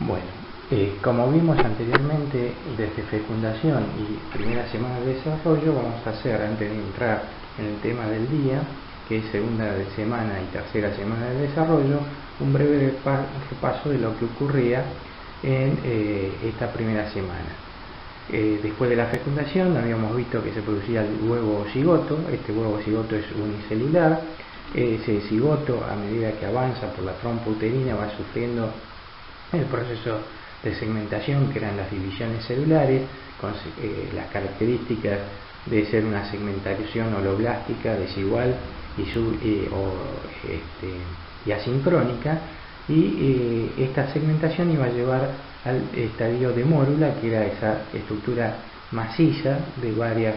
Bueno, como vimos anteriormente, desde fecundación y primera semana de desarrollo, vamos a hacer, antes de entrar en el tema del día, que es segunda de semana y tercera semana de desarrollo, un breve repaso de lo que ocurría en esta primera semana. Después de la fecundación habíamos visto que se producía el huevo cigoto. Este huevo cigoto es unicelular. Ese cigoto, a medida que avanza por la trompa uterina, va sufriendo el proceso de segmentación, que eran las divisiones celulares, con las características de ser una segmentación holoblástica desigual y asincrónica, y esta segmentación iba a llevar al estadio de mórula, que era esa estructura maciza de varias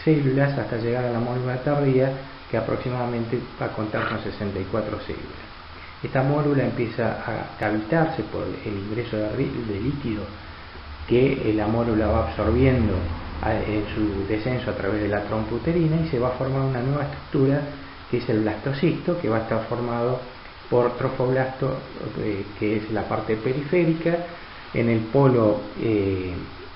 células, hasta llegar a la mórula tardía, que aproximadamente va a contar con 64 células. Esta mórula empieza a cavitarse por el ingreso de líquido que la mórula va absorbiendo en su descenso a través de la trompa uterina, y se va a formar una nueva estructura que es el blastocisto, que va a estar formado por trofoblasto, que es la parte periférica. En el polo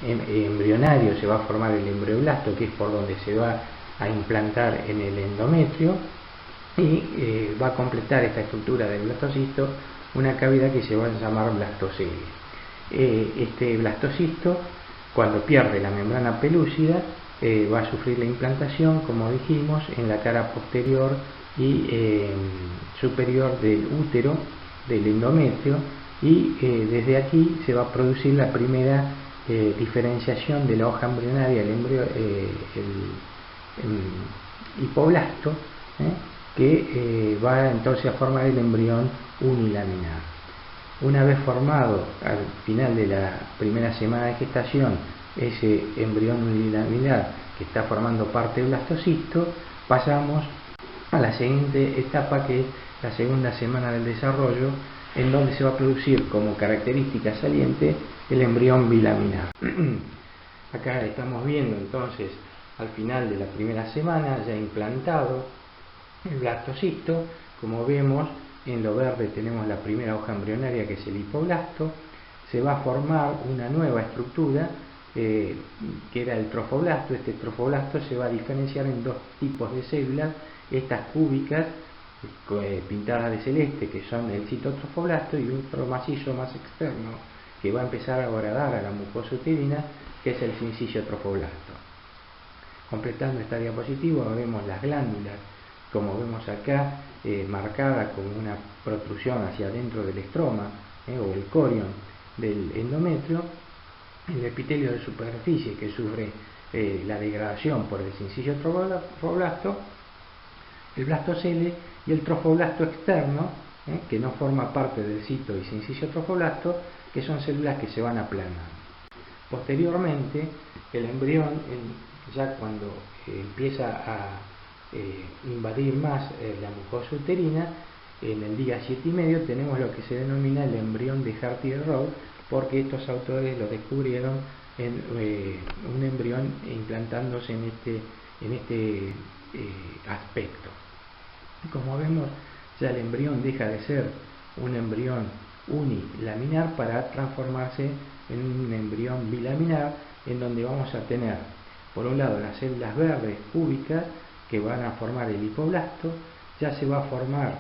embrionario se va a formar el embrioblasto, que es por donde se va a implantar en el endometrio, y va a completar esta estructura del blastocisto una cavidad que se va a llamar blastocele. Este blastocisto, cuando pierde la membrana pelúcida, va a sufrir la implantación, como dijimos, en la cara posterior y superior del útero, del endometrio, y desde aquí se va a producir la primera diferenciación de la hoja embrionaria, el hipoblasto, que va entonces a formar el embrión unilaminar. Una vez formado al final de la primera semana de gestación ese embrión unilaminar, que está formando parte del blastocisto, pasamos a la siguiente etapa, que es la segunda semana del desarrollo, en donde se va a producir como característica saliente el embrión bilaminar. Acá estamos viendo entonces al final de la primera semana ya implantado el blastocisto. Como vemos, en lo verde tenemos la primera hoja embrionaria, que es el hipoblasto. Se va a formar una nueva estructura que era el trofoblasto. Este trofoblasto se va a diferenciar en dos tipos de células: estas cúbicas pintadas de celeste, que son el citotrofoblasto, y otro macizo más externo que va a empezar a agradar a la mucosa uterina, que es el sinciciotrofoblasto. Completando esta diapositiva vemos las glándulas, como vemos acá, marcada con una protrusión hacia adentro del estroma o el corion del endometrio, el epitelio de superficie, que sufre la degradación por el sinciciotrofoblasto, el blastocele, y el trofoblasto externo, que no forma parte del cito y sinciciotrofoblasto, que son células que se van aplanando. Posteriormente, el embrión, ya cuando empieza a invadir más la mucosa uterina, en el día 7,5 tenemos lo que se denomina el embrión de Hartree-Rod, porque estos autores lo descubrieron en un embrión implantándose en este aspecto. Como vemos, ya el embrión deja de ser un embrión unilaminar para transformarse en un embrión bilaminar, en donde vamos a tener, por un lado, las células verdes cúbicas que van a formar el hipoblasto. Ya se va a formar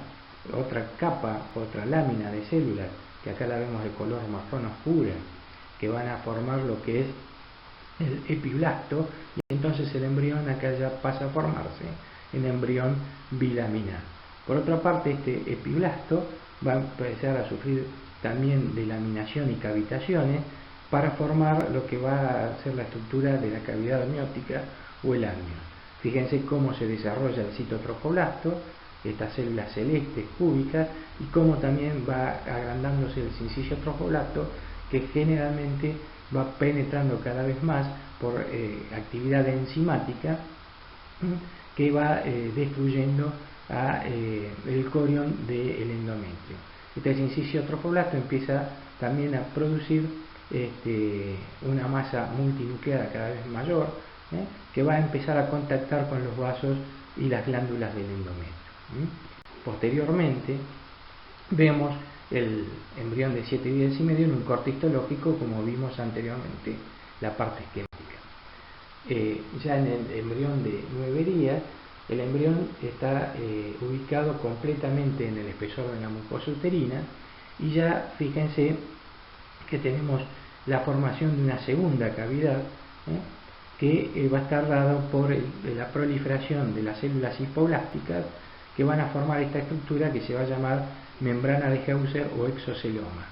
otra capa, otra lámina de células, que acá la vemos de color marrón oscura, que van a formar lo que es el epiblasto, y entonces el embrión acá ya pasa a formarse en embrión bilaminar. Por otra parte, este epiblasto va a empezar a sufrir también de laminación y cavitaciones para formar lo que va a ser la estructura de la cavidad amniótica o el amnion. Fíjense cómo se desarrolla el citotrofoblasto, estas células celestes cúbicas, y cómo también va agrandándose el sinciciotrofoblasto, que generalmente va penetrando cada vez más por actividad enzimática, que va destruyendo el corion del endometrio. Este sinciciotrofoblasto empieza también a producir una masa multinucleada cada vez mayor, que va a empezar a contactar con los vasos y las glándulas del endometrio. Posteriormente vemos el embrión de 7 días y medio en un corte histológico, como vimos anteriormente la parte esquemática. Ya en el embrión de 9 días, el embrión está ubicado completamente en el espesor de la mucosa uterina, y ya fíjense que tenemos la formación de una segunda cavidad, que va a estar dado por la proliferación de las células hipoblásticas que van a formar esta estructura que se va a llamar membrana de Heuser o exoceloma.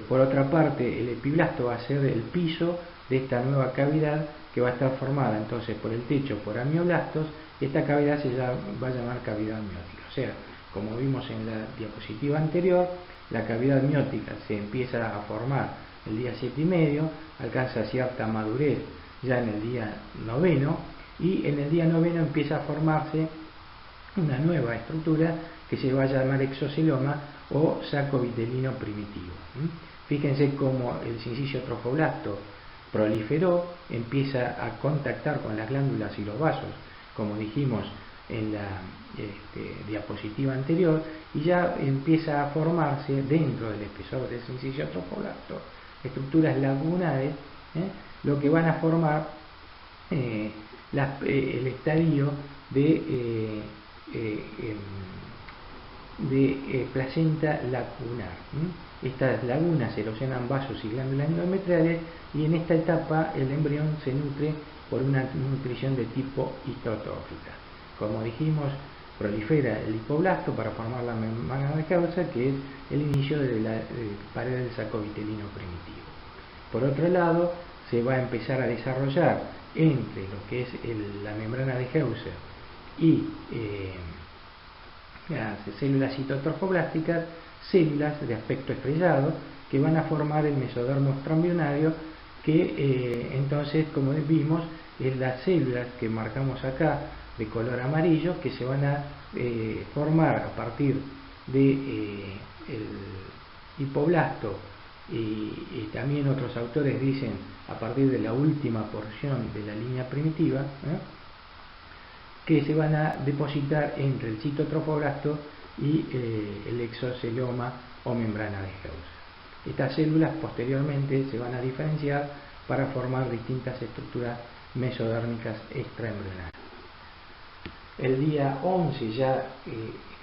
Por otra parte, el epiblasto va a ser el piso de esta nueva cavidad, que va a estar formada entonces por el techo por amioblastos. Esta cavidad va a llamar cavidad amniótica. O sea, como vimos en la diapositiva anterior, la cavidad amniótica se empieza a formar el día 7 y medio, alcanza cierta madurez ya en el día 9, y en el día 9 empieza a formarse una nueva estructura que se va a llamar exoceloma o saco vitelino primitivo. Fíjense cómo el sincicio trofoblasto proliferó, empieza a contactar con las glándulas y los vasos, como dijimos en la diapositiva anterior, y ya empieza a formarse dentro del espesor del sincicio trofoblasto estructuras lagunares, lo que van a formar el estadio de placenta lacunar. Estas lagunas erosionan vasos y glándulas endometriales, y en esta etapa el embrión se nutre por una nutrición de tipo histotrófica. Como dijimos, prolifera el hipoblasto para formar la membrana de Heuser, que es el inicio de la pared del saco vitelino primitivo. Por otro lado, se va a empezar a desarrollar entre lo que es la membrana de Heuser y las células citotrofoblásticas, células de aspecto estrellado que van a formar el mesodermo extraembrionario, que entonces, como vimos, es las células que marcamos acá de color amarillo, que se van a formar a partir de el hipoblasto, y también otros autores dicen a partir de la última porción de la línea primitiva, que se van a depositar entre el citotrofoblasto y el exoceloma o membrana de Heuser. Estas células posteriormente se van a diferenciar para formar distintas estructuras mesodérmicas extraembrionarias. El día 11 ya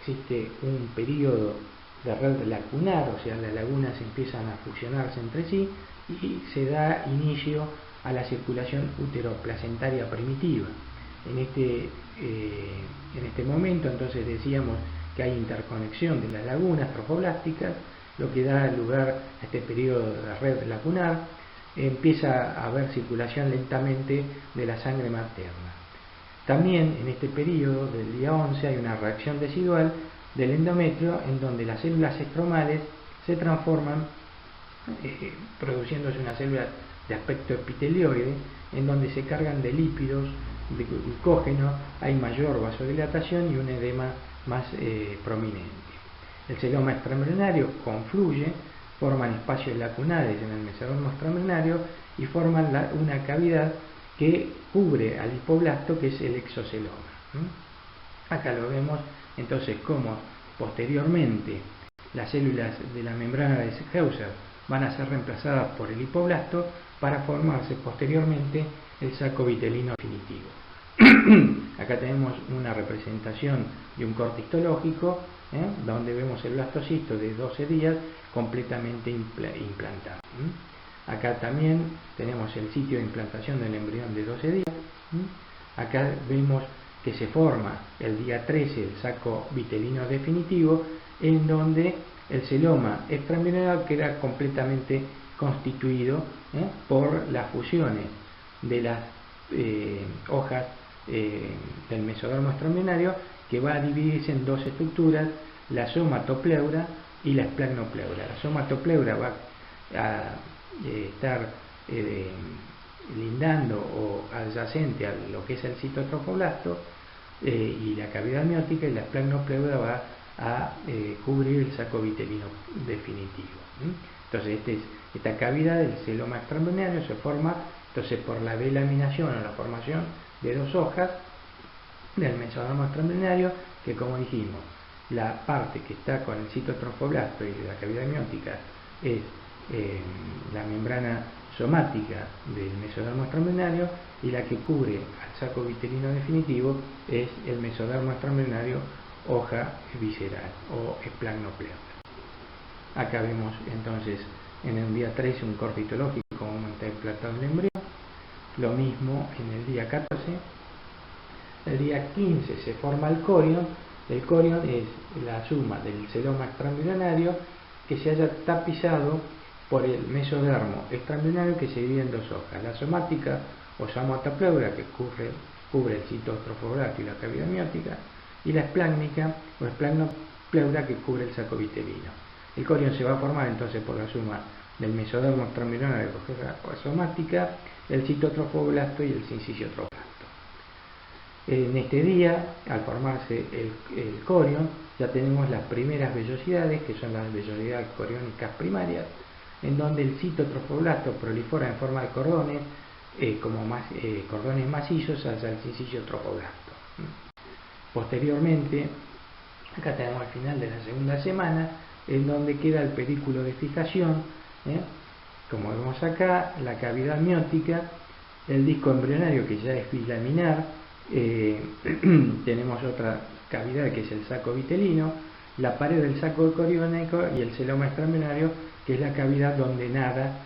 existe un periodo de red lacunar, o sea, las lagunas empiezan a fusionarse entre sí y se da inicio a la circulación uteroplacentaria primitiva. En este momento entonces decíamos que hay interconexión de las lagunas trofoblásticas, lo que da lugar a este periodo de red lacunar. Empieza a haber circulación lentamente de la sangre materna. También en este periodo del día 11 hay una reacción residual del endometrio, en donde las células estromales se transforman, produciéndose una célula de aspecto epitelioide, en donde se cargan de lípidos, de glucógeno, hay mayor vasodilatación y un edema más prominente. El celoma extraembrionario confluye, forman espacios lacunares en el mesodermo extraembrionario y forman una cavidad que cubre al hipoblasto, que es el exoceloma. Acá lo vemos entonces como posteriormente las células de la membrana de Heuser van a ser reemplazadas por el hipoblasto para formarse posteriormente el saco vitelino definitivo. Acá tenemos una representación de un corte histológico, donde vemos el blastocisto de 12 días completamente implantado. Acá también tenemos el sitio de implantación del embrión de 12 días. Acá vemos que se forma el día 13 el saco vitelino definitivo, en donde el celoma extraembrionario queda completamente constituido por las fusiones de las hojas del mesodermo extraembrionario, que va a dividirse en dos estructuras, la somatopleura y la esplagmopleura. La somatopleura va a estar lindando o adyacente a lo que es el citotrofoblasto y la cavidad amniótica, y la esplagmopleura va a cubrir el saco vitelino definitivo. Entonces esta cavidad del celoma extraembrionario se forma entonces por la delaminación o la formación de dos hojas del mesodermo extraembrionario, que, como dijimos, la parte que está con el citotrofoblasto y la cavidad amniótica es la membrana somática del mesodermo extraembrionario, y la que cubre al saco vitelino definitivo es el mesodermo extraembrionario hoja visceral o esplagnopleuta. Acá vemos entonces en el día 13 un corte histológico como está implantado el embrión, lo mismo en el día 14. El día 15 se forma el corion. El corion es la suma del celoma extraembrionario que se haya tapizado por el mesodermo extraembrionario, que se divide en dos hojas: la somática o somatopleural, que cubre el citotrofoblasto y la cavidad amniótica, y la esplácnica o esplagnopleural, que cubre el saco vitelino. El corion se va a formar entonces por la suma del mesodermo extraembrionario que coge la somática, el citotrofoblasto y el sinciciotrophlasto. En este día, al formarse el corion, ya tenemos las primeras vellosidades, que son las vellosidades coriónicas primarias, en donde el citotrofoblasto prolifera en forma de cordones, cordones macizos hacia el sinciciotrophlasto. Posteriormente, acá tenemos el final de la segunda semana, en donde queda el pedículo de fijación, como vemos acá, la cavidad amniótica, el disco embrionario, que ya es bilaminar, tenemos otra cavidad que es el saco vitelino, la pared del saco coriónico y el celoma extraembrionario, que es la cavidad donde nada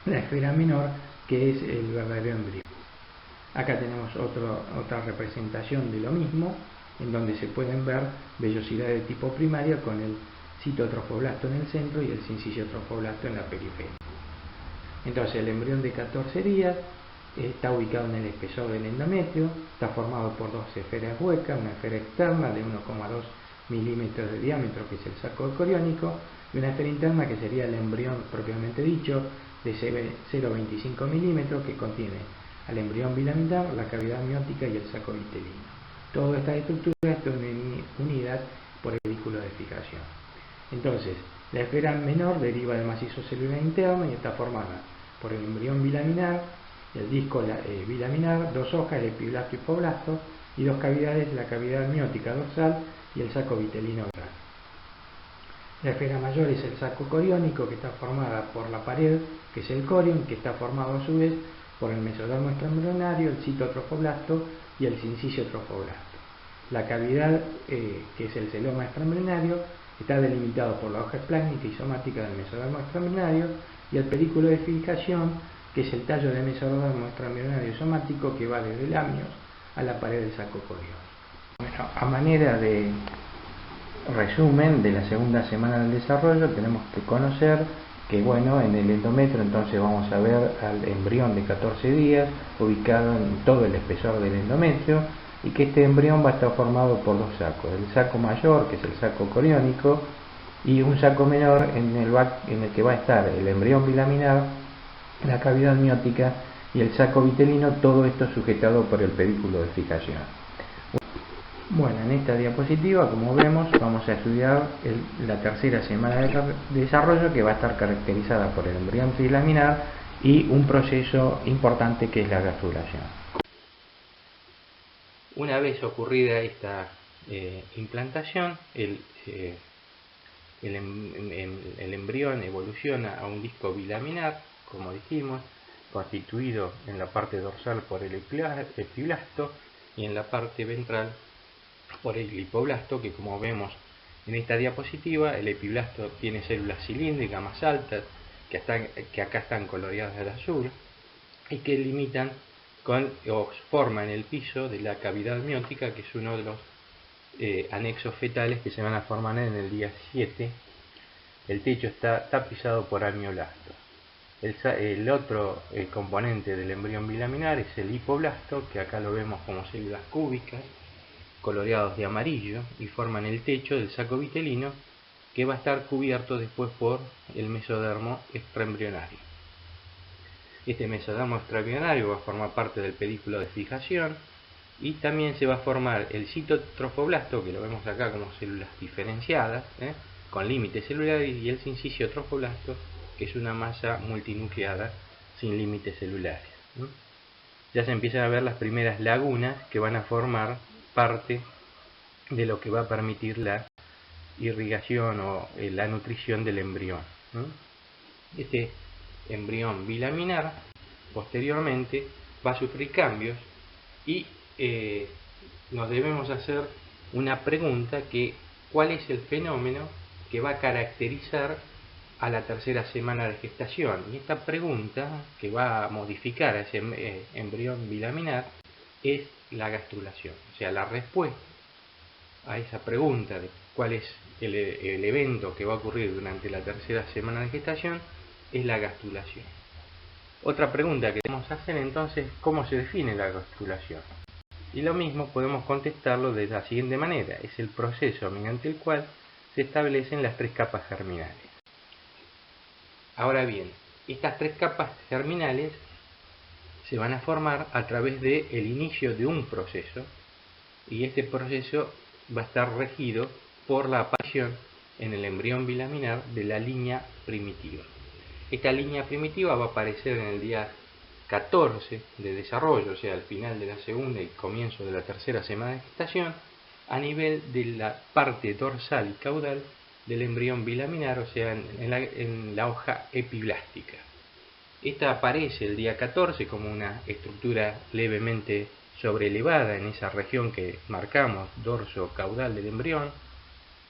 la esfera menor, que es el verdadero embrión. Acá tenemos otra representación de lo mismo, en donde se pueden ver vellosidades de tipo primario con el citotrofoblasto en el centro y el sinciciotrophlasto en la periferia. Entonces el embrión de 14 días está ubicado en el espesor del endometrio, está formado por dos esferas huecas, una esfera externa de 1,2 milímetros de diámetro, que es el saco coriónico, y una esfera interna, que sería el embrión propiamente dicho, de 0,25 milímetros, que contiene al embrión bilaminar, la cavidad amniótica y el saco vitelino. Toda esta estructura está unida por el pedículo de fijación. Entonces, la esfera menor deriva del macizo celular interno y está formada por el embrión bilaminar, el disco bilaminar, dos hojas, el epiblasto y hipoblasto, y dos cavidades, la cavidad amniótica dorsal y el saco vitelino oral. La esfera mayor es el saco coriónico, que está formada por la pared, que es el corion, que está formado a su vez por el mesodermo extraembrionario, el citotrofoblasto y el sinciciotrophlasto. La cavidad, que es el celoma extraembrionario, está delimitado por la hoja esplácnica y somática del mesodermo extraembrionario, y el pedículo de fijación, que es el tallo del mesodermo extraembrionario somático, que va desde el amnios a la pared del saco coriónico. Bueno, a manera de resumen de la segunda semana del desarrollo, tenemos que conocer que, bueno, en el endometrio entonces vamos a ver al embrión de 14 días ubicado en todo el espesor del endometrio, y que este embrión va a estar formado por dos sacos: el saco mayor, que es el saco coriónico, y un saco menor en el que va a estar el embrión bilaminar, la cavidad amniótica y el saco vitelino, todo esto sujetado por el pedículo de fijación. Bueno, en esta diapositiva, como vemos, vamos a estudiar la tercera semana de desarrollo, que va a estar caracterizada por el embrión trilaminar y un proceso importante que es la gastrulación. Una vez ocurrida esta implantación, el embrión evoluciona a un disco bilaminar, como dijimos, constituido en la parte dorsal por el epiblasto y en la parte ventral por el hipoblasto, que, como vemos en esta diapositiva, el epiblasto tiene células cilíndricas más altas, que acá están coloreadas de azul, y que limitan o forman el piso de la cavidad amniótica, que es uno de los anexos fetales que se van a formar en el día 7. El techo está tapizado por amnioblasto. El otro componente del embrión bilaminar es el hipoblasto, que acá lo vemos como células cúbicas coloreados de amarillo, y forman el techo del saco vitelino, que va a estar cubierto después por el mesodermo extraembrionario. Este mesodermo extraembrionario va a formar parte del pedículo de fijación, y también se va a formar el citotrofoblasto, que lo vemos acá como células diferenciadas, con límites celulares, y el sinciciotrophlasto, que es una masa multinucleada sin límites celulares. Ya se empiezan a ver las primeras lagunas que van a formar parte de lo que va a permitir la irrigación o la nutrición del embrión. Este embrión bilaminar posteriormente va a sufrir cambios y nos debemos hacer una pregunta que ¿cuál es el fenómeno que va a caracterizar a la tercera semana de gestación? Y esta pregunta que va a modificar a ese embrión bilaminar es la gastrulación. O sea, la respuesta a esa pregunta de cuál es el evento que va a ocurrir durante la tercera semana de gestación es la gastrulación. Otra pregunta que debemos hacer entonces, ¿cómo se define la gastrulación? Y lo mismo podemos contestarlo de la siguiente manera: es el proceso mediante el cual se establecen las tres capas germinales. Ahora bien, estas tres capas germinales se van a formar a través del inicio de un proceso, y este proceso va a estar regido por la aparición en el embrión bilaminar de la línea primitiva. Esta línea primitiva va a aparecer en el día 14 de desarrollo, o sea, al final de la segunda y comienzo de la tercera semana de gestación, a nivel de la parte dorsal y caudal del embrión bilaminar, o sea, en la hoja epiblástica. Esta aparece el día 14 como una estructura levemente sobrelevada en esa región que marcamos, dorso caudal del embrión,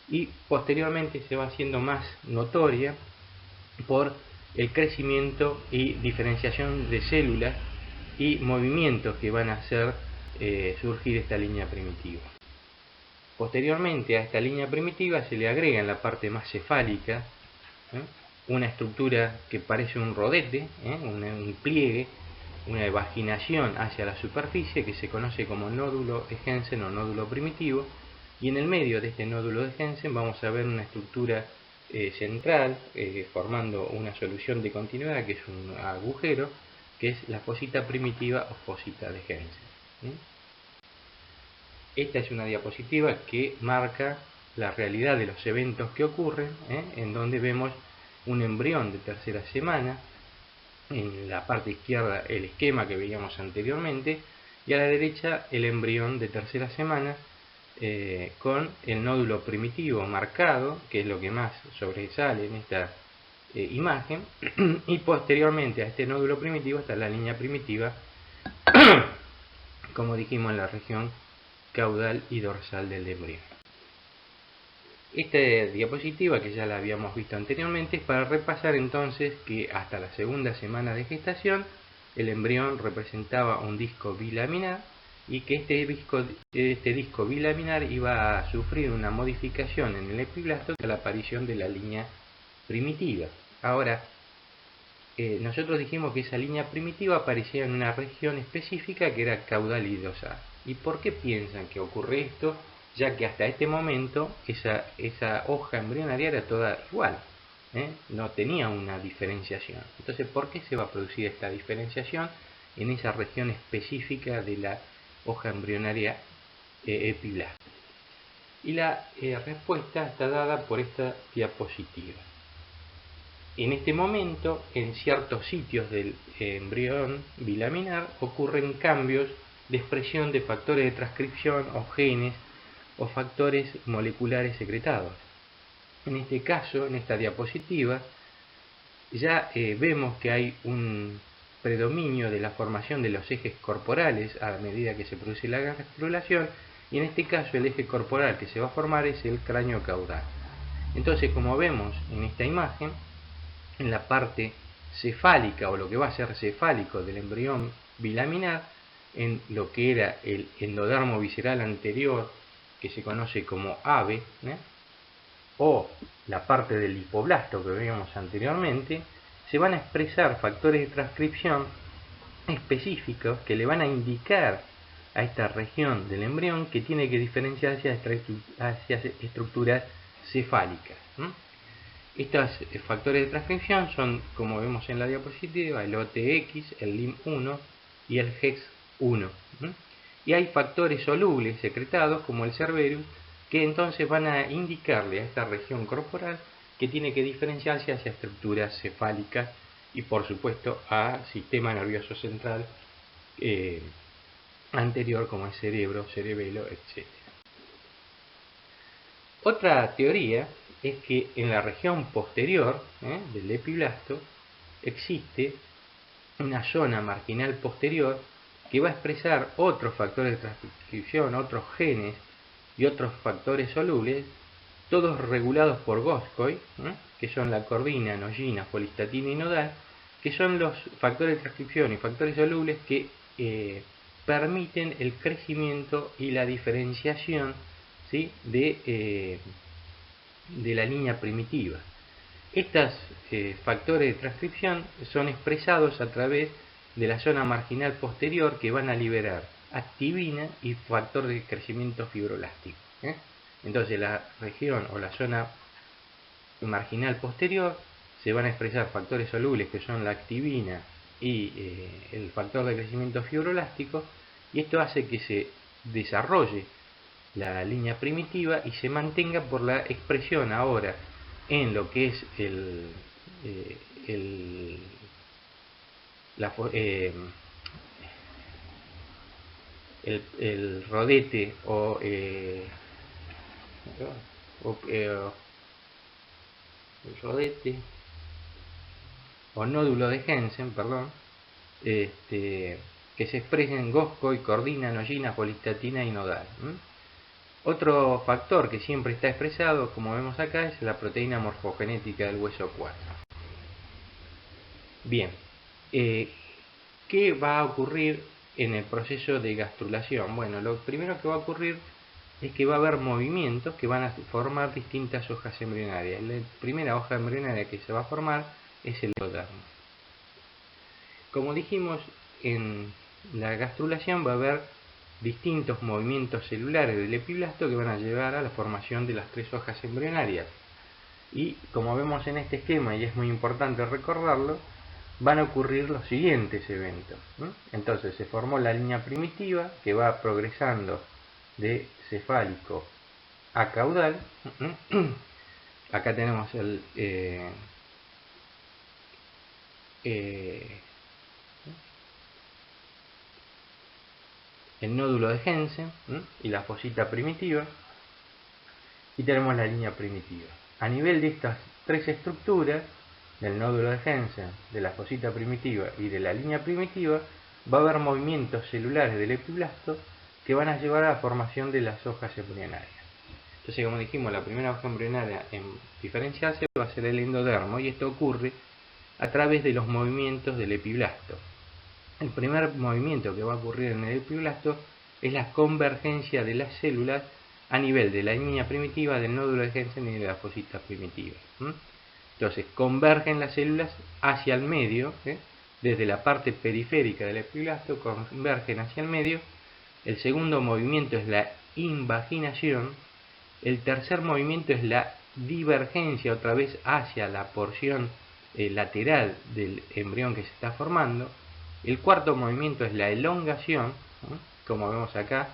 y posteriormente se va haciendo más notoria por el crecimiento y diferenciación de células y movimientos que van a hacer surgir esta línea primitiva. Posteriormente a esta línea primitiva se le agrega en la parte más cefálica una estructura que parece un rodete, un pliegue, una evaginación hacia la superficie que se conoce como nódulo de Hensen o nódulo primitivo, y en el medio de este nódulo de Hensen vamos a ver una estructura central formando una solución de continuidad que es un agujero, que es la fosita primitiva o fosita de Hensen. Esta es una diapositiva que marca la realidad de los eventos que ocurren, en donde vemos un embrión de tercera semana, en la parte izquierda el esquema que veíamos anteriormente, y a la derecha el embrión de tercera semana con el nódulo primitivo marcado, que es lo que más sobresale en esta imagen, y posteriormente a este nódulo primitivo está la línea primitiva, como dijimos, en la región caudal y dorsal del embrión. Esta diapositiva, que ya la habíamos visto anteriormente, es para repasar entonces que hasta la segunda semana de gestación el embrión representaba un disco bilaminar, y que este disco bilaminar iba a sufrir una modificación en el epiblasto con la aparición de la línea primitiva. Ahora, nosotros dijimos que esa línea primitiva aparecía en una región específica que era caudal y dorsal. ¿Y por qué piensan que ocurre esto? Ya que hasta este momento esa hoja embrionaria era toda igual, no tenía una diferenciación. Entonces, ¿por qué se va a producir esta diferenciación en esa región específica de la hoja embrionaria epiblástica? Y la respuesta está dada por esta diapositiva. En este momento, en ciertos sitios del embrión bilaminar ocurren cambios de expresión de factores de transcripción o genes o factores moleculares secretados. En este caso, en esta diapositiva, ya vemos que hay un predominio de la formación de los ejes corporales a medida que se produce la gastrulación, y en este caso el eje corporal que se va a formar es el cráneo caudal. Entonces, como vemos en esta imagen, en la parte cefálica o lo que va a ser cefálico del embrión bilaminar, en lo que era el endodermo visceral anterior, que se conoce como ave, o la parte del hipoblasto que veíamos anteriormente, se van a expresar factores de transcripción específicos que le van a indicar a esta región del embrión que tiene que diferenciarse hacia estructuras cefálicas. Estos factores de transcripción son, como vemos en la diapositiva, el OTX, el LIM1 y el HEX1. Y hay factores solubles secretados, como el Cerberus, que entonces van a indicarle a esta región corporal que tiene que diferenciarse hacia estructuras cefálicas y, por supuesto, a sistema nervioso central anterior, como el cerebro, cerebelo, etc. Otra teoría es que en la región posterior del epiblasto existe una zona marginal posterior que va a expresar otros factores de transcripción, otros genes y otros factores solubles, todos regulados por Goscoy, que son la cordina, noyina, folistatina y nodal, que son los factores de transcripción y factores solubles que permiten el crecimiento y la diferenciación, ¿sí?, de la línea primitiva. Estos factores de transcripción son expresados a través de la zona marginal posterior, que van a liberar activina y factor de crecimiento fibroelástico. Entonces la región o la zona marginal posterior se van a expresar factores solubles, que son la activina y el factor de crecimiento fibroelástico, y esto hace que se desarrolle la línea primitiva y se mantenga por la expresión ahora en lo que es el rodete o el rodete o nódulo de Hensen, perdón, que se expresa en Goscoy, cordina, noyina, folistatina y nodal. Otro factor que siempre está expresado, como vemos acá, es la proteína morfogenética del hueso 4. Bien, ¿qué va a ocurrir en el proceso de gastrulación? Bueno, lo primero que va a ocurrir es que va a haber movimientos que van a formar distintas hojas embrionarias. La primera hoja embrionaria que se va a formar es el endodermo. Como dijimos, en la gastrulación va a haber distintos movimientos celulares del epiblasto que van a llevar a la formación de las 3 hojas embrionarias. Y como vemos en este esquema, y es muy importante recordarlo, van a ocurrir los siguientes eventos. Entonces se formó la línea primitiva, que va progresando de cefálico a caudal. Acá tenemos el nódulo de Hensen y la fosita primitiva, y tenemos la línea primitiva. A nivel de estas 3 estructuras, del nódulo de Hensen, de la fosita primitiva y de la línea primitiva, va a haber movimientos celulares del epiblasto que van a llevar a la formación de las hojas embrionarias. Entonces, como dijimos, la primera hoja embrionaria en diferenciarse va a ser el endodermo, y esto ocurre a través de los movimientos del epiblasto. El primer movimiento que va a ocurrir en el epiblasto es la convergencia de las células a nivel de la línea primitiva, del nódulo de Hensen y de la fosita primitiva. Entonces convergen las células hacia el medio, desde la parte periférica del epiblasto convergen hacia el medio. El segundo movimiento es la invaginación. El tercer movimiento es la divergencia, otra vez hacia la porción lateral del embrión que se está formando. El cuarto movimiento es la elongación, como vemos acá,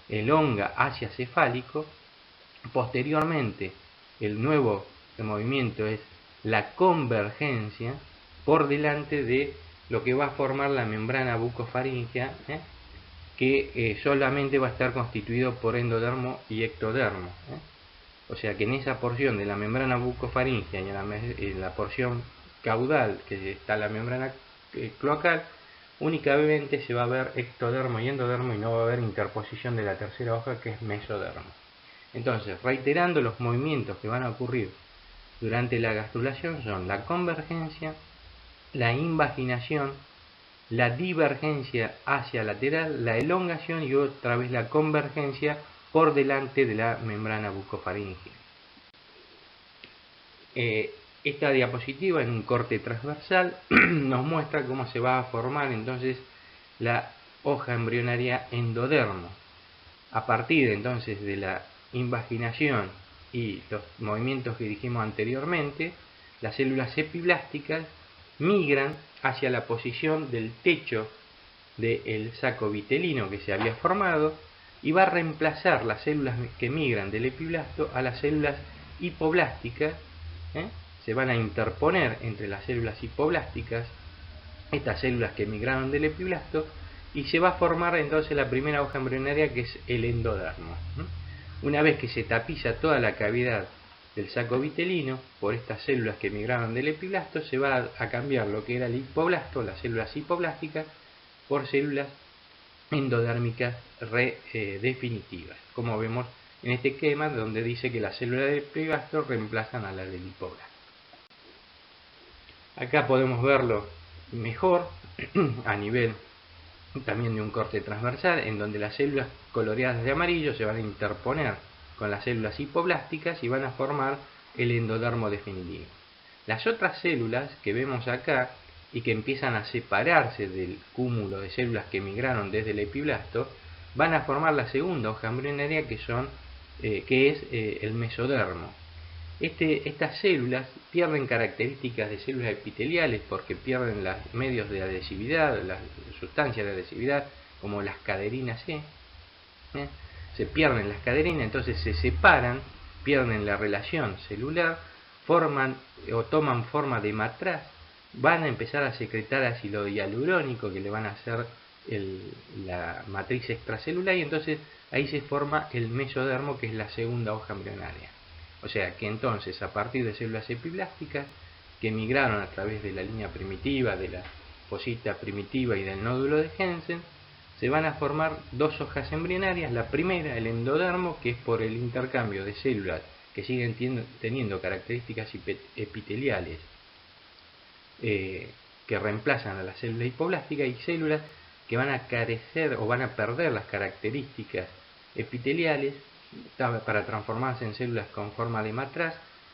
elonga hacia cefálico. Posteriormente, el nuevo movimiento es la convergencia por delante de lo que va a formar la membrana bucofaríngea, que solamente va a estar constituido por endodermo y ectodermo. O sea que en esa porción de la membrana bucofaríngea y en la porción caudal, que está la membrana cloacal, únicamente se va a ver ectodermo y endodermo, y no va a haber interposición de la tercera hoja, que es mesodermo. Entonces, reiterando, los movimientos que van a ocurrir durante la gastrulación son la convergencia, la invaginación, la divergencia hacia lateral, la elongación y otra vez la convergencia por delante de la membrana bucofaríngea. Esta diapositiva, en un corte transversal, nos muestra cómo se va a formar entonces la hoja embrionaria endodermo. A partir entonces de la invaginación y los movimientos que dijimos anteriormente, las células epiblásticas migran hacia la posición del techo del saco vitelino que se había formado, y va a reemplazar las células que migran del epiblasto a las células hipoblásticas. Se van a interponer entre las células hipoblásticas estas células que migraron del epiblasto, y se va a formar entonces la primera hoja embrionaria, que es el endodermo. Una vez que se tapiza toda la cavidad del saco vitelino por estas células que migraron del epiblasto, se va a cambiar lo que era el hipoblasto, las células hipoblásticas, por células endodérmicas definitivas, como vemos en este esquema donde dice que las células del epiblasto reemplazan a las del hipoblasto. Acá podemos verlo mejor a nivel también de un corte transversal, en donde las células coloreadas de amarillo se van a interponer con las células hipoblásticas y van a formar el endodermo definitivo. Las otras células que vemos acá y que empiezan a separarse del cúmulo de células que migraron desde el epiblasto, van a formar la segunda hoja embrionaria que es el mesodermo. Estas células pierden características de células epiteliales porque pierden los medios de adhesividad, las sustancias de adhesividad, como las caderinas C. Se pierden las caderinas, entonces se separan, pierden la relación celular, forman o toman forma de matraz, van a empezar a secretar ácido hialurónico que le van a hacer la matriz extracelular, y entonces ahí se forma el mesodermo, que es la segunda hoja embrionaria. O sea que entonces, a partir de células epiblásticas que migraron a través de la línea primitiva, de la fosita primitiva y del nódulo de Hensen, se van a formar dos hojas embrionarias. La primera, el endodermo, que es por el intercambio de células que siguen teniendo características epiteliales que reemplazan a las células hipoblásticas, y células que van a carecer o van a perder las características epiteliales para transformarse en células con forma de matraz,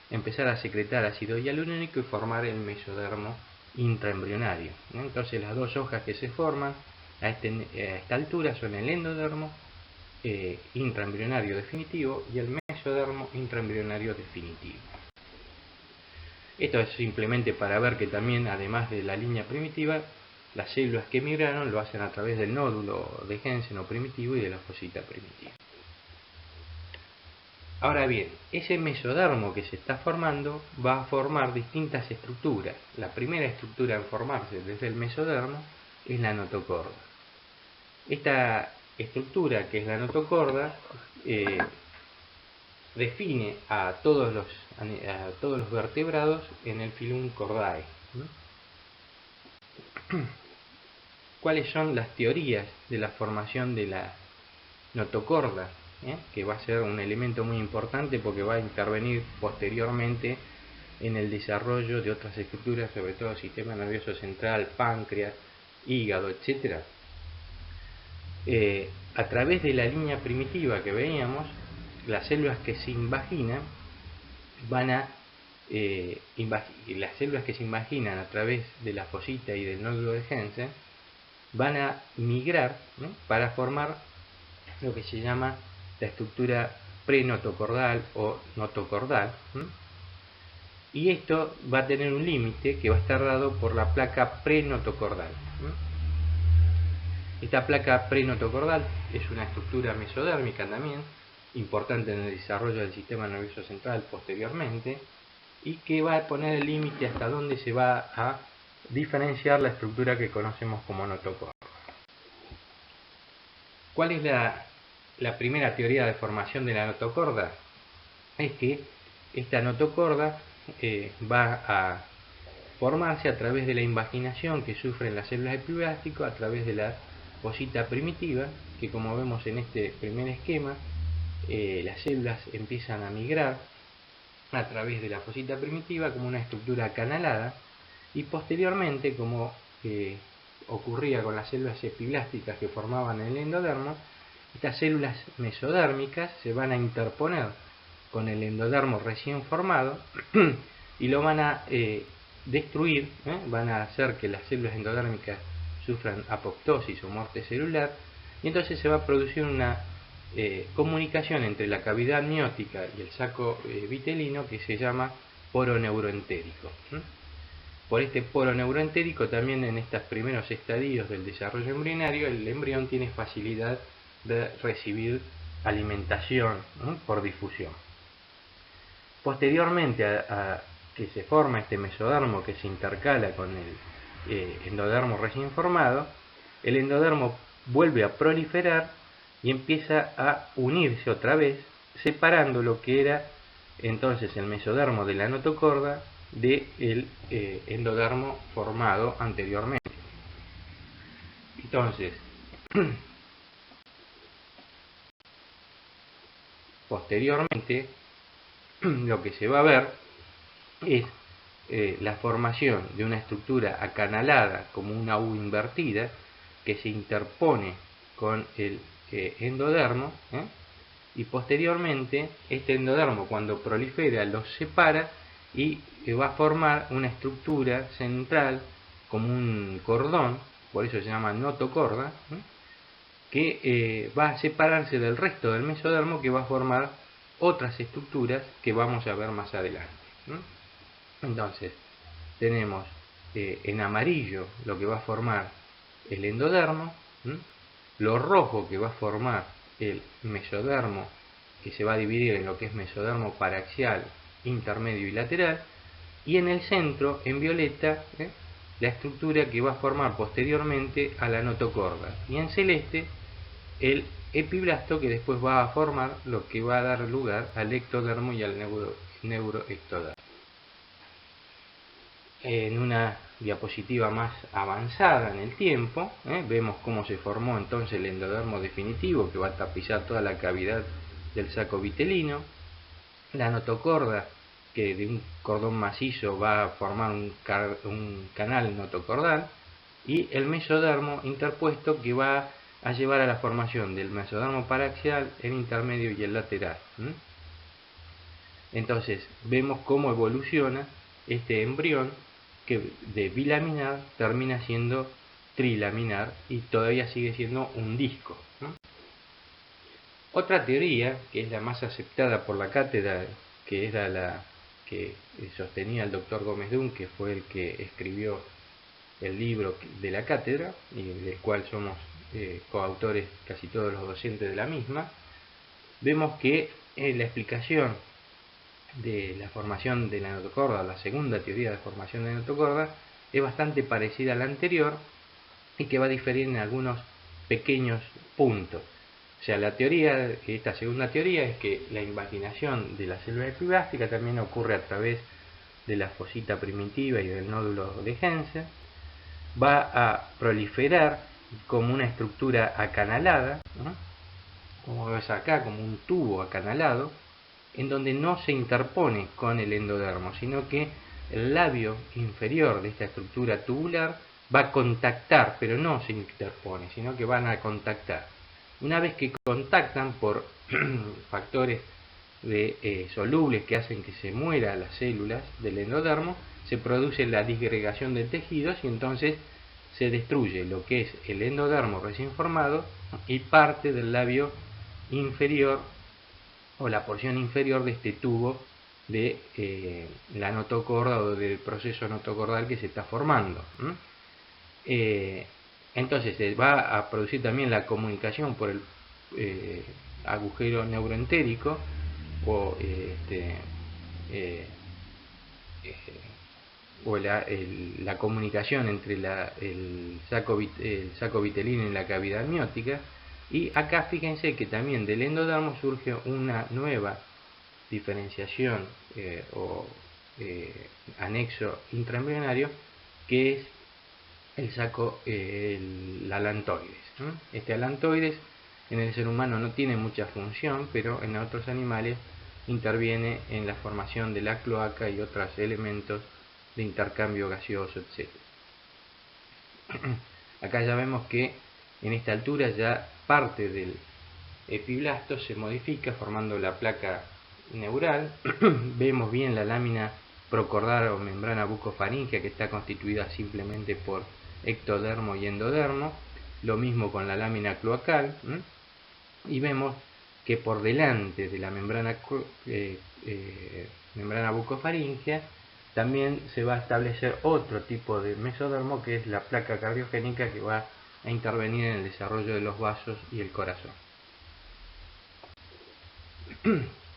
empezar a secretar ácido hialurónico y formar el mesodermo intraembrionario. Entonces las dos hojas que se forman a esta altura son el endodermo intraembrionario definitivo y el mesodermo intraembrionario definitivo. Esto es simplemente para ver que también, además de la línea primitiva, las células que migraron lo hacen a través del nódulo de Hensen o primitivo y de la fosita primitiva. Ahora bien, ese mesodermo que se está formando va a formar distintas estructuras. La primera estructura en formarse desde el mesodermo es la notocorda. Esta estructura, que es la notocorda, define a todos los vertebrados en el filum cordae. ¿Cuáles son las teorías de la formación de la notocorda? Que va a ser un elemento muy importante porque va a intervenir posteriormente en el desarrollo de otras estructuras, sobre todo el sistema nervioso central, páncreas, hígado, etc. A través de la línea primitiva que veíamos, las células que se invaginan las células que se imaginan a través de la fosita y del nódulo de Hensen van a migrar para formar lo que se llama la estructura prenotocordal o notocordal, y esto va a tener un límite que va a estar dado por la placa prenotocordal. Esta placa prenotocordal es una estructura mesodérmica también, importante en el desarrollo del sistema nervioso central posteriormente, y que va a poner el límite hasta donde se va a diferenciar la estructura que conocemos como notocorda. ¿Cuál es la primera teoría de formación de la notocorda? Es que esta notocorda va a formarse a través de la invaginación que sufren las células epiblásticas a través de la fosita primitiva, que como vemos en este primer esquema, las células empiezan a migrar a través de la fosita primitiva como una estructura acanalada, y posteriormente, como ocurría con las células epiblásticas que formaban el endodermo, estas células mesodérmicas se van a interponer con el endodermo recién formado y lo van a destruir, van a hacer que las células endodérmicas sufran apoptosis o muerte celular, y entonces se va a producir una comunicación entre la cavidad amniótica y el saco vitelino que se llama poro neuroentérico. Por este poro neuroentérico, también en estos primeros estadios del desarrollo embrionario, el embrión tiene facilidad de recibir alimentación por difusión. Posteriormente a que se forma este mesodermo que se intercala con el endodermo recién formado, el endodermo vuelve a proliferar y empieza a unirse otra vez separando lo que era entonces el mesodermo de la notocorda del endodermo formado anteriormente. Entonces, posteriormente, lo que se va a ver es la formación de una estructura acanalada como una U invertida que se interpone con el endodermo, y posteriormente este endodermo, cuando prolifera, los separa y va a formar una estructura central como un cordón, por eso se llama notocorda, que va a separarse del resto del mesodermo, que va a formar otras estructuras que vamos a ver más adelante. Entonces, tenemos en amarillo lo que va a formar el endodermo, lo rojo que va a formar el mesodermo, que se va a dividir en lo que es mesodermo paraxial, intermedio y lateral, y en el centro, en violeta, la estructura que va a formar posteriormente a la notocorda, y en celeste el epiblasto, que después va a formar lo que va a dar lugar al ectodermo y al neuroectodermo. En una diapositiva más avanzada en el tiempo, vemos cómo se formó entonces el endodermo definitivo, que va a tapizar toda la cavidad del saco vitelino, la notocorda, que de un cordón macizo va a formar un canal notocordal, y el mesodermo interpuesto, que va a llevar a la formación del mesodermo paraxial, el intermedio y el lateral. Entonces vemos cómo evoluciona este embrión, que de bilaminar termina siendo trilaminar y todavía sigue siendo un disco. Otra teoría, que es la más aceptada por la cátedra, que era la que sostenía el doctor Gómez Dunn, que fue el que escribió el libro de la cátedra y del cual somos coautores casi todos los docentes de la misma, vemos que la explicación de la formación de la notocorda, la segunda teoría de formación de la notocorda, es bastante parecida a la anterior y que va a diferir en algunos pequeños puntos. O sea, esta segunda teoría es que la invaginación de la célula epiblástica también ocurre a través de la fosita primitiva y del nódulo de Hensen. Va a proliferar como una estructura acanalada, como ves acá, como un tubo acanalado, en donde no se interpone con el endodermo, sino que el labio inferior de esta estructura tubular va a contactar, pero no se interpone, sino que van a contactar. Una vez que contactan por factores solubles que hacen que se mueran las células del endodermo, se produce la disgregación de tejidos y entonces se destruye lo que es el endodermo recién formado y parte del labio inferior o la porción inferior de este tubo de la notocorda o del proceso notocordal que se está formando. Entonces se va a producir también la comunicación por el agujero neuroentérico o la comunicación entre el saco vitelino y la cavidad amniótica. Y acá fíjense que también del endodermo surge una nueva diferenciación o anexo intraembrionario, que es el alantoides. Este alantoides en el ser humano no tiene mucha función, pero en otros animales interviene en la formación de la cloaca y otros elementos de intercambio gaseoso, etc. Acá ya vemos que en esta altura ya parte del epiblasto se modifica formando la placa neural. Vemos bien la lámina procordal o membrana bucofaríngea, que está constituida simplemente por ectodermo y endodermo. Lo mismo con la lámina cloacal. Y vemos que por delante de la membrana bucofaríngea también se va a establecer otro tipo de mesodermo, que es la placa cardiogénica, que va a intervenir en el desarrollo de los vasos y el corazón.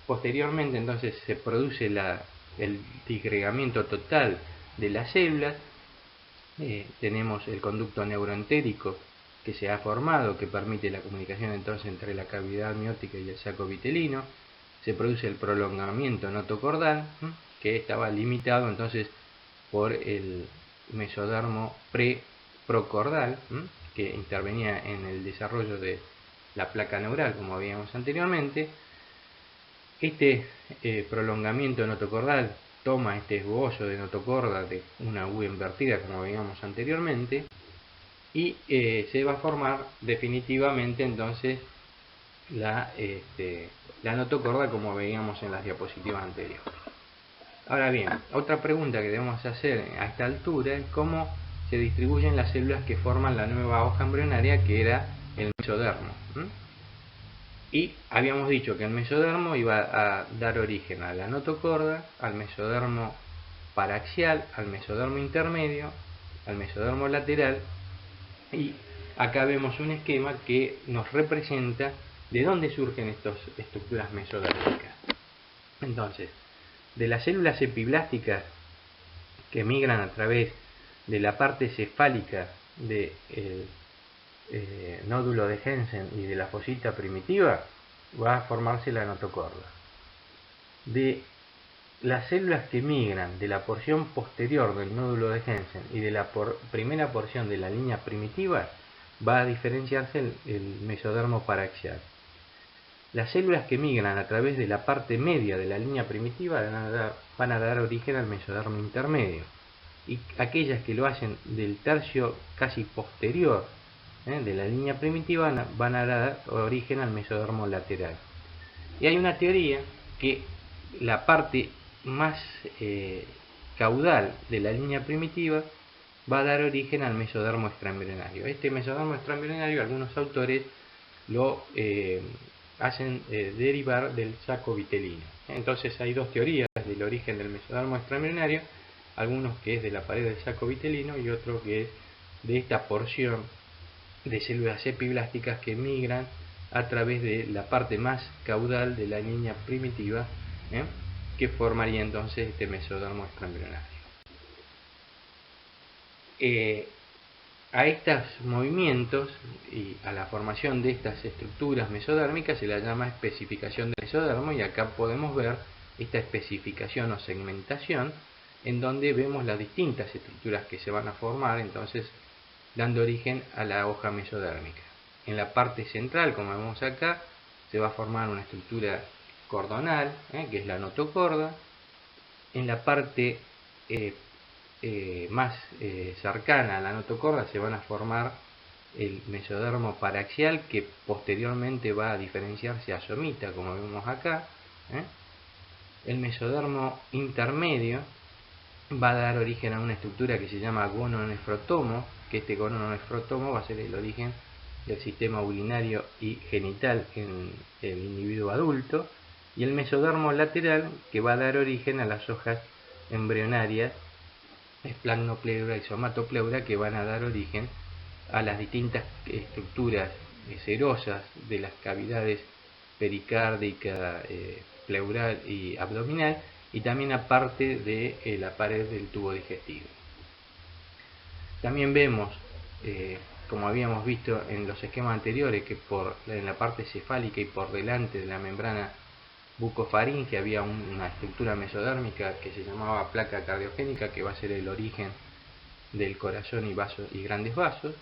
Posteriormente entonces se produce el disgregamiento total de las células. Tenemos el conducto neuroentérico que se ha formado, que permite la comunicación entonces entre la cavidad amniótica y el saco vitelino. se produce el prolongamiento notocordal, que estaba limitado entonces por el mesodermo procordal, que intervenía en el desarrollo de la placa neural, como veíamos anteriormente. Este prolongamiento notocordal toma este esbozo de notocorda de una U invertida, como veíamos anteriormente, y se va a formar definitivamente entonces la notocorda, como veíamos en las diapositivas anteriores. Ahora bien, otra pregunta que debemos hacer a esta altura es cómo se distribuyen las células que forman la nueva hoja embrionaria, que era el mesodermo. Y habíamos dicho que el mesodermo iba a dar origen a la notocorda, al mesodermo paraxial, al mesodermo intermedio, al mesodermo lateral, y acá vemos un esquema que nos representa de dónde surgen estas estructuras mesodérmicas. Entonces, de las células epiblásticas que migran a través de la parte cefálica del nódulo de Hensen y de la fosita primitiva, va a formarse la notocorda. De las células que migran de la porción posterior del nódulo de Hensen y de la primera porción de la línea primitiva, va a diferenciarse el mesodermo paraxial. Las células que migran a través de la parte media de la línea primitiva van a dar origen al mesodermo intermedio, y aquellas que lo hacen del tercio casi posterior de la línea primitiva van a dar origen al mesodermo lateral. Y hay una teoría que la parte más caudal de la línea primitiva va a dar origen al mesodermo extraembrionario. Este mesodermo extraembrionario, algunos autores lo hacen derivar del saco vitelino. Entonces hay dos teorías del origen del mesodermo extraembrionario, algunos que es de la pared del saco vitelino y otro que es de esta porción de células epiblásticas que migran a través de la parte más caudal de la línea primitiva, que formaría entonces este mesodermo extraembrionario. A estos movimientos y a la formación de estas estructuras mesodérmicas se la llama especificación del mesodermo, y acá podemos ver esta especificación o segmentación en donde vemos las distintas estructuras que se van a formar, entonces dando origen a la hoja mesodérmica. En la parte central, como vemos acá, se va a formar una estructura cordonal, que es la notocorda. En la parte más cercana a la notocorda se van a formar el mesodermo paraxial, que posteriormente va a diferenciarse a somita, como vemos acá. El mesodermo intermedio va a dar origen a una estructura que se llama gononefrotomo, que este gononefrotomo va a ser el origen del sistema urinario y genital en el individuo adulto, y el mesodermo lateral, que va a dar origen a las hojas embrionarias esplagmopleura y somatopleura, que van a dar origen a las distintas estructuras serosas de las cavidades pericárdica, pleural y abdominal, y también a parte de la pared del tubo digestivo. También vemos, como habíamos visto en los esquemas anteriores, que en la parte cefálica y por delante de la membrana bucofaringe había una estructura mesodérmica que se llamaba placa cardiogénica, que va a ser el origen del corazón y vasos y grandes vasos.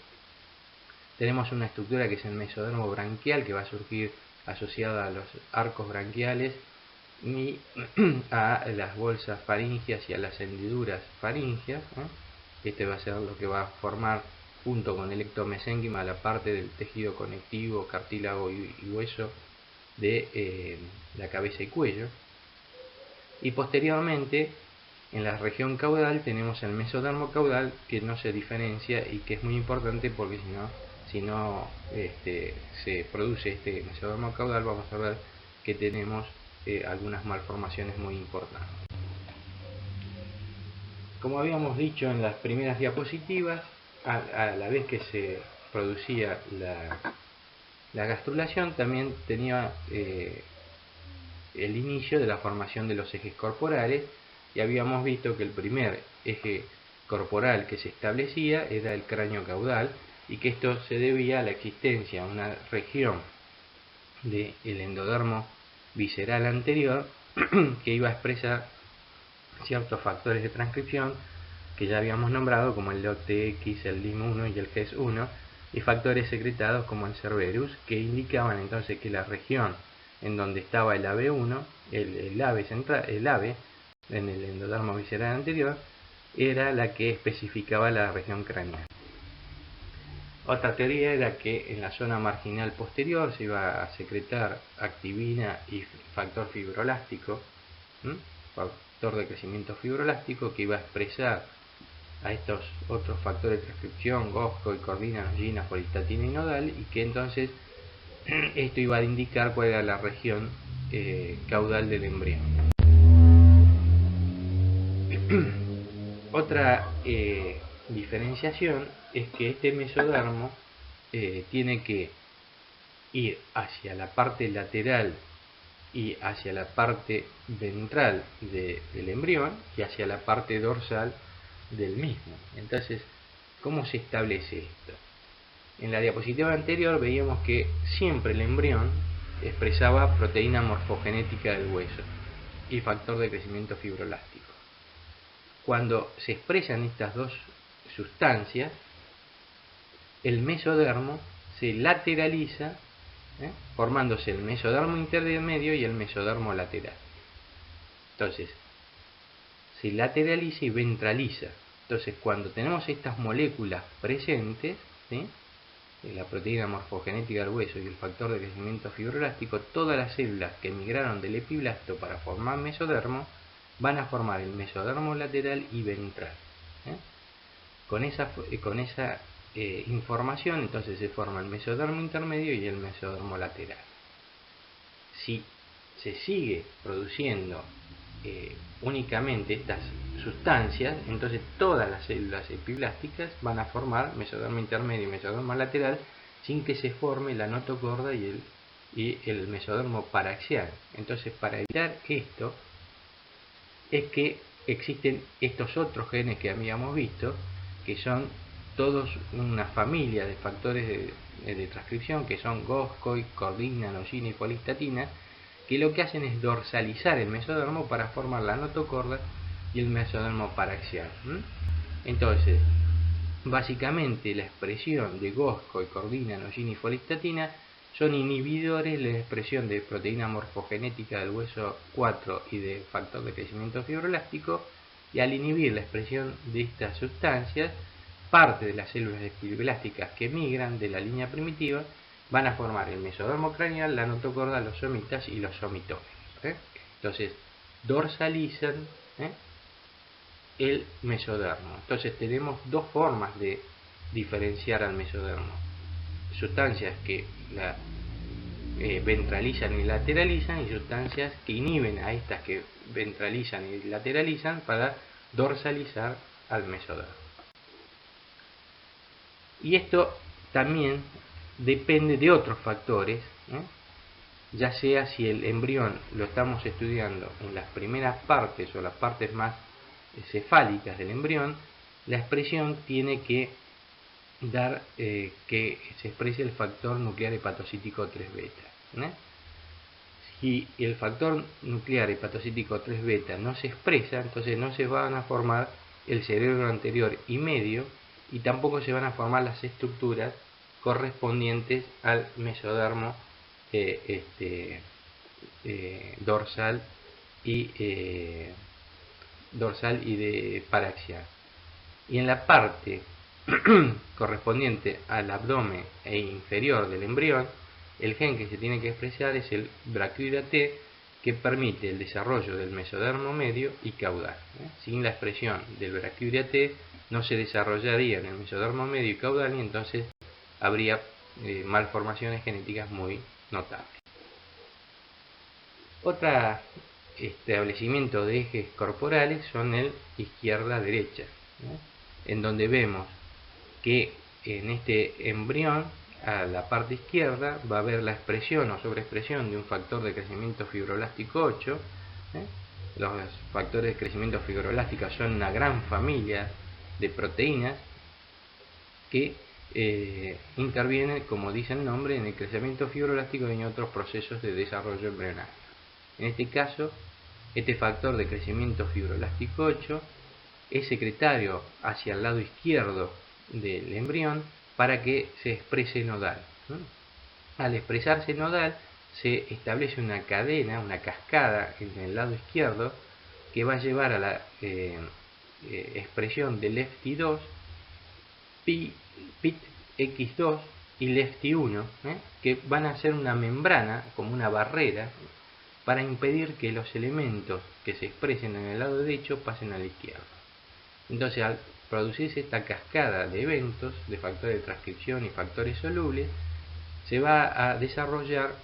Tenemos una estructura que es el mesodermo branquial, que va a surgir asociada a los arcos branquiales y a las bolsas faringias y a las hendiduras faringias. Este va a ser lo que va a formar, junto con el ectomesénquima, la parte del tejido conectivo, cartílago y hueso de la cabeza y cuello. Y posteriormente, en la región caudal, tenemos el mesodermo caudal, que no se diferencia y que es muy importante, porque si no se produce este mesodermo caudal, vamos a ver que tenemos algunas malformaciones muy importantes. Como habíamos dicho en las primeras diapositivas, a la vez que se producía la gastrulación, también tenía el inicio de la formación de los ejes corporales, y habíamos visto que el primer eje corporal que se establecía era el cráneo caudal, y que esto se debía a la existencia de una región del endodermo visceral anterior que iba a expresar ciertos factores de transcripción que ya habíamos nombrado, como el LOCTX, el LIM1 y el GES1, y factores secretados como el Cerberus, que indicaban entonces que la región en donde estaba el AB1, el AVE central, el AVE en el endodermo visceral anterior, era la que especificaba la región craneal. Otra teoría era que en la zona marginal posterior se iba a secretar activina y factor fibroelástico, factor de crecimiento fibroelástico, que iba a expresar a estos otros factores de transcripción, GOSCO, cordina, nogina, folistatina y nodal, y que entonces esto iba a indicar cuál era la región caudal del embrión. Otra diferenciación es que este mesodermo tiene que ir hacia la parte lateral y hacia la parte ventral del embrión y hacia la parte dorsal del mismo. Entonces, ¿cómo se establece esto? En la diapositiva anterior veíamos que siempre el embrión expresaba proteína morfogenética del hueso y factor de crecimiento fibroelástico. Cuando se expresan estas dos sustancias, el mesodermo se lateraliza, formándose el mesodermo intermedio y el mesodermo lateral. Entonces, se lateraliza y ventraliza. Entonces, cuando tenemos estas moléculas presentes, la proteína morfogenética del hueso y el factor de crecimiento fibroelástico, todas las células que migraron del epiblasto para formar mesodermo van a formar el mesodermo lateral y ventral. Con esa información entonces se forma el mesodermo intermedio y el mesodermo lateral. Si se sigue produciendo únicamente estas sustancias, entonces todas las células epiblásticas van a formar mesodermo intermedio y mesodermo lateral sin que se forme la notocorda y el mesodermo paraxial. Entonces, para evitar esto es que existen estos otros genes que habíamos visto, que son todos una familia de factores de transcripción, que son GOSCO, cordina, nogina y folistatina, que lo que hacen es dorsalizar el mesodermo para formar la notocorda y el mesodermo paraxial. Entonces, básicamente la expresión de GOSCO, cordina, nogina y folistatina son inhibidores de la expresión de proteína morfogenética del hueso 4 y de factor de crecimiento fibroelástico, y al inhibir la expresión de estas sustancias, parte de las células epiblásticas que migran de la línea primitiva van a formar el mesodermo craneal, la notocorda, los somitas y los somitómeros. Entonces, dorsalizan el mesodermo. Entonces, tenemos dos formas de diferenciar al mesodermo: sustancias que la ventralizan y lateralizan, y sustancias que inhiben a estas que ventralizan y lateralizan para dorsalizar al mesodermo. Y esto también depende de otros factores, ya sea si el embrión lo estamos estudiando en las primeras partes o las partes más cefálicas del embrión, la expresión tiene que dar que se exprese el factor nuclear hepatocítico 3 beta. Si el factor nuclear hepatocítico 3 beta no se expresa, entonces no se van a formar el cerebro anterior y medio, y tampoco se van a formar las estructuras correspondientes al mesodermo dorsal y de paraxial. Y en la parte correspondiente al abdomen e inferior del embrión, el gen que se tiene que expresar es el brachioida T, que permite el desarrollo del mesodermo medio y caudal. Sin la expresión del brachioida T no se desarrollaría en el mesodermo medio y caudal, y entonces habría malformaciones genéticas muy notables. Otro establecimiento de ejes corporales son el izquierda-derecha, en donde vemos que en este embrión, a la parte izquierda, va a haber la expresión o sobreexpresión de un factor de crecimiento fibroelástico 8. Los factores de crecimiento fibroelástico son una gran familia de proteínas que intervienen, como dice el nombre, en el crecimiento fibroelástico y en otros procesos de desarrollo embrionario. En este caso, este factor de crecimiento fibroelástico 8 es secretario hacia el lado izquierdo del embrión para que se exprese nodal. Al expresarse nodal, se establece una cadena, una cascada en el lado izquierdo que va a llevar a la expresión de LEFT2, PIT-X2 y LEFT1, que van a ser una membrana, como una barrera, para impedir que los elementos que se expresen en el lado derecho pasen a la izquierda. Entonces, al producirse esta cascada de eventos, de factores de transcripción y factores solubles, se va a desarrollar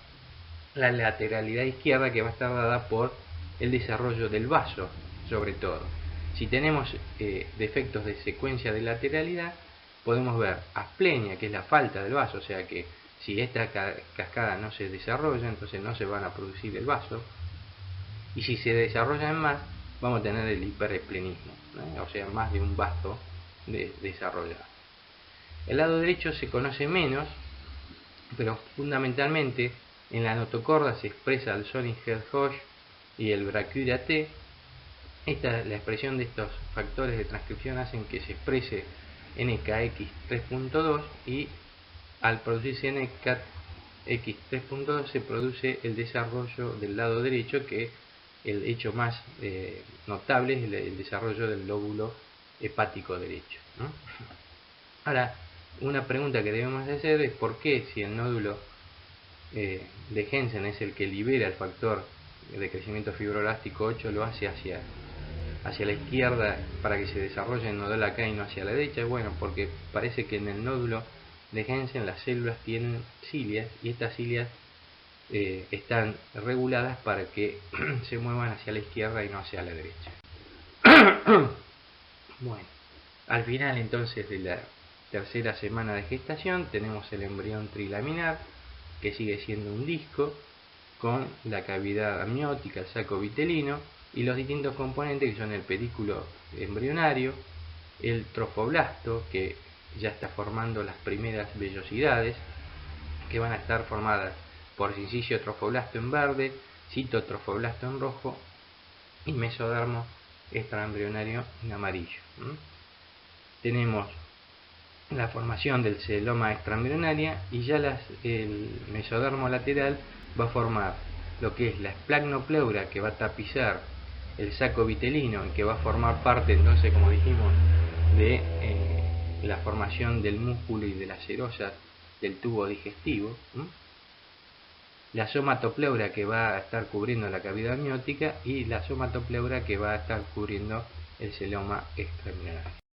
la lateralidad izquierda, que va a estar dada por el desarrollo del vaso, sobre todo. Si tenemos defectos de secuencia de lateralidad, podemos ver asplenia, que es la falta del vaso, o sea que si esta cascada no se desarrolla, entonces no se van a producir el vaso, y si se desarrollan más, vamos a tener el hiperesplenismo, o sea, más de un vaso desarrollado. El lado derecho se conoce menos, pero fundamentalmente en la notocorda se expresa el Sonic-Head-Hodge y el Brachyuria-T. La expresión de estos factores de transcripción hacen que se exprese NKX 3.2 y al producirse NKX 3.2 se produce el desarrollo del lado derecho, que el hecho más notable es el desarrollo del lóbulo hepático derecho, ¿no? Ahora, una pregunta que debemos hacer es por qué, si el nódulo de Jensen es el que libera el factor de crecimiento fibroelástico 8, lo hace hacia la izquierda para que se desarrolle el nodal acá y no hacia la derecha. Bueno, porque parece que en el nódulo de Jensen las células tienen cilias, y estas cilias están reguladas para que se muevan hacia la izquierda y no hacia la derecha. Bueno, al final entonces de la tercera semana de gestación tenemos el embrión trilaminar, que sigue siendo un disco con la cavidad amniótica, el saco vitelino y los distintos componentes, que son el pedículo embrionario, el trofoblasto, que ya está formando las primeras vellosidades, que van a estar formadas por sincicio trofoblasto en verde, citotrofoblasto en rojo y mesodermo extraembrionario en amarillo. Tenemos la formación del celoma extraembrionaria, y ya el mesodermo lateral va a formar lo que es la esplagnopleura, que va a tapizar el saco vitelino y que va a formar parte, entonces, como dijimos, de la formación del músculo y de las serosas del tubo digestivo. La somatopleura, que va a estar cubriendo la cavidad amniótica, y la somatopleura, que va a estar cubriendo el celoma extraembrionario.